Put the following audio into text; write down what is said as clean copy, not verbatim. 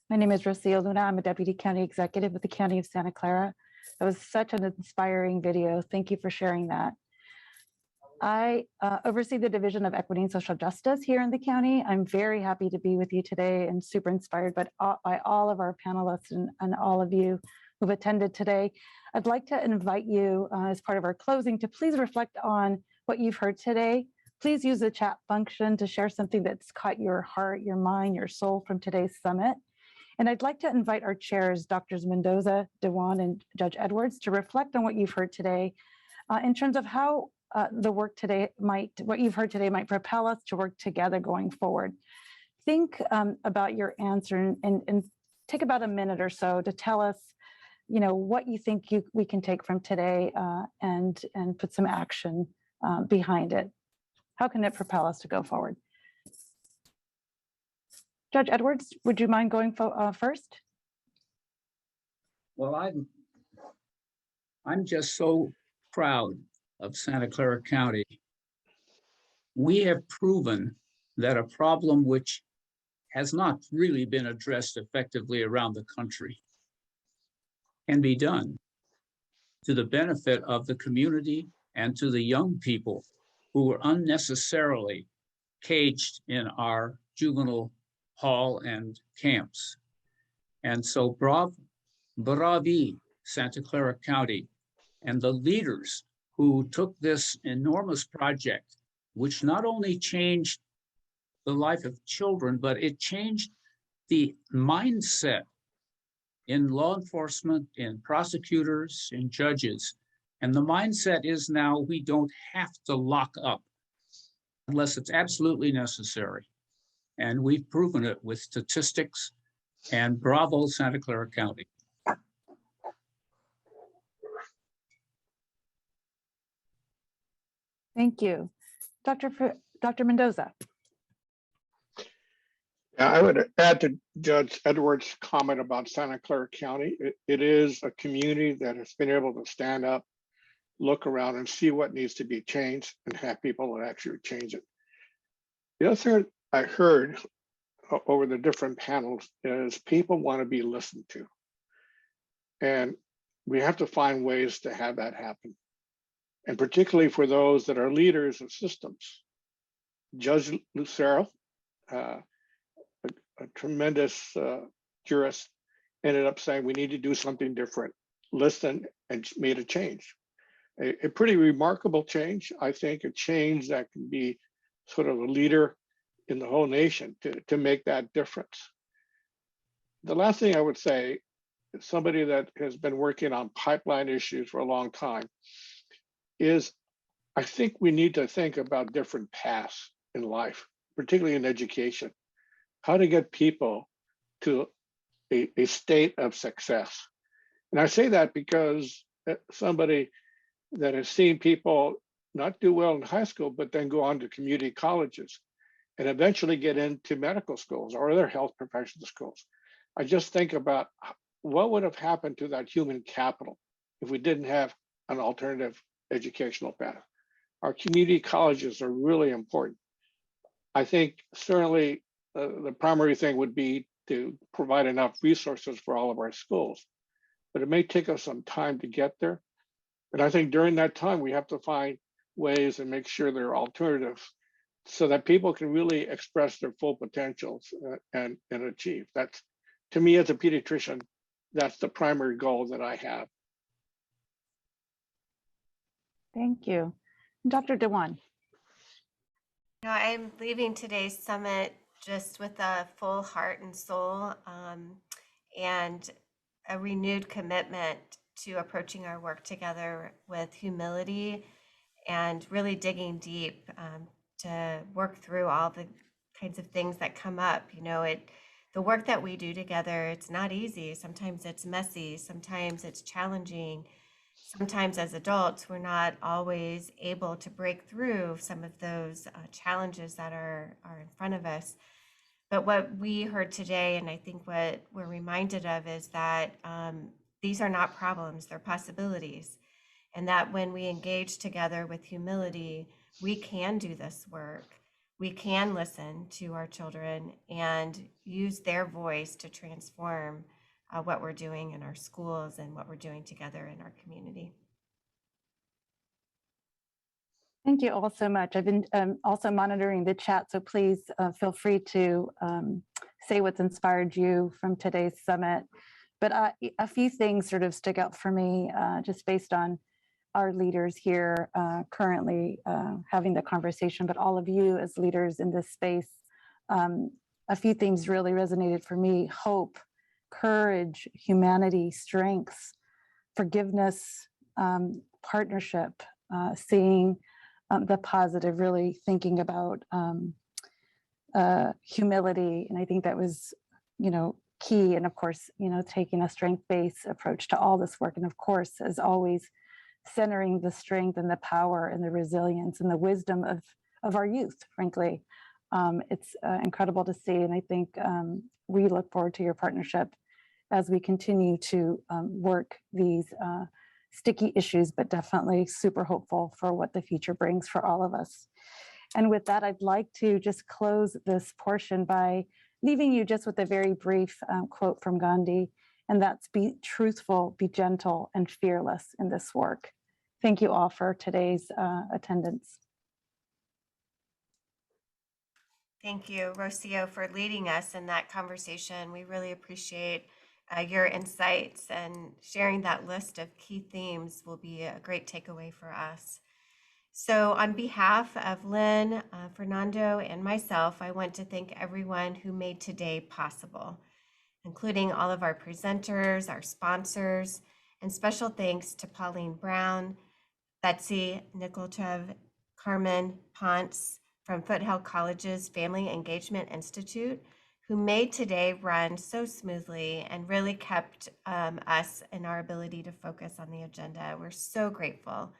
My name is Rocio. I'm a Deputy County Executive with the County of Santa Clara. That was such an inspiring video. Thank you for sharing that. I oversee the Division of Equity and Social Justice here in the county. I'm very happy to be with you today and super inspired by all of our panelists and all of you who've attended today. I'd like to invite you as part of our closing to please reflect on what you've heard today. Please use the chat function to share something that's caught your heart, your mind, your soul from today's summit. And I'd like to invite our chairs, Drs. Mendoza, Dewan, and Judge Edwards, to reflect on what you've heard today in terms of how what you've heard today might propel us to work together going forward. Think about your answer and take about a minute or so to tell us, what you think we can take from today and put some action behind it. How can it propel us to go forward? Judge Edwards, would you mind going first? Well, I'm just so proud of Santa Clara County. We have proven that a problem which has not really been addressed effectively around the country can be done to the benefit of the community and to the young people who were unnecessarily caged in our juvenile hall and camps. And so bravi, Santa Clara County, and the leaders who took this enormous project, which not only changed the life of children, but it changed the mindset in law enforcement, in prosecutors, in judges. And the mindset is now we don't have to lock up unless it's absolutely necessary. And we've proven it with statistics, and bravo, Santa Clara County. Thank you. Dr. Mendoza. Yeah, I would add to Judge Edwards' comment about Santa Clara County. It is a community that has been able to stand up, look around and see what needs to be changed and have people that actually change it. The other thing I heard over the different panels is people want to be listened to. And we have to find ways to have that happen. And particularly for those that are leaders of systems. Judge Lucero, a tremendous jurist, ended up saying we need to do something different, listen, and made a change. A pretty remarkable change, I think, a change that can be sort of a leader in the whole nation to make that difference. The last thing I would say, is somebody that has been working on pipeline issues for a long time, is I think we need to think about different paths in life, particularly in education, how to get people to a state of success. And I say that because somebody that has seen people not do well in high school, but then go on to community colleges and eventually get into medical schools or other health professional schools. I just think about what would have happened to that human capital if we didn't have an alternative educational path. Our community colleges are really important. I think certainly the primary thing would be to provide enough resources for all of our schools, but it may take us some time to get there. And I think during that time, we have to find ways and make sure there are alternatives so that people can really express their full potentials and achieve. That's, to me as a pediatrician, that's the primary goal that I have. Thank you. Dr. Dewan. I'm leaving today's summit just with a full heart and soul and a renewed commitment to approaching our work together with humility and really digging deep to work through all the kinds of things that come up. The work that we do together, it's not easy. Sometimes it's messy, sometimes it's challenging. Sometimes as adults, we're not always able to break through some of those challenges that are in front of us. But what we heard today, and I think what we're reminded of, is that these are not problems, they're possibilities. And that when we engage together with humility, we can do this work. we can listen to our children and use their voice to transform what we're doing in our schools and what we're doing together in our community. Thank you all so much. I've been also monitoring the chat, so please feel free to say what's inspired you from today's summit. But a few things sort of stick out for me just based on our leaders here currently having the conversation, but all of you as leaders in this space. A few things really resonated for me: hope, courage, humanity, strength, forgiveness, partnership, seeing the positive, really thinking about humility. And I think that was, key. And of course, taking a strength-based approach to all this work. And of course, as always, centering the strength and the power and the resilience and the wisdom of our youth, frankly. It's incredible to see. And I think we look forward to your partnership as we continue to work these sticky issues, but definitely super hopeful for what the future brings for all of us. And with that, I'd like to just close this portion by leaving you just with a very brief quote from Gandhi, and that's: be truthful, be gentle, and fearless in this work. Thank you all for today's attendance. Thank you, Rocio, for leading us in that conversation. We really appreciate your insights, and sharing that list of key themes will be a great takeaway for us. So on behalf of Lynn, Fernando, and myself, I want to thank everyone who made today possible, including all of our presenters, our sponsors, and special thanks to Pauline Brown, Betsy Nikolchev, Carmen Ponce from Foothill College's Family Engagement Institute, who made today run so smoothly and really kept us in our ability to focus on the agenda. We're so grateful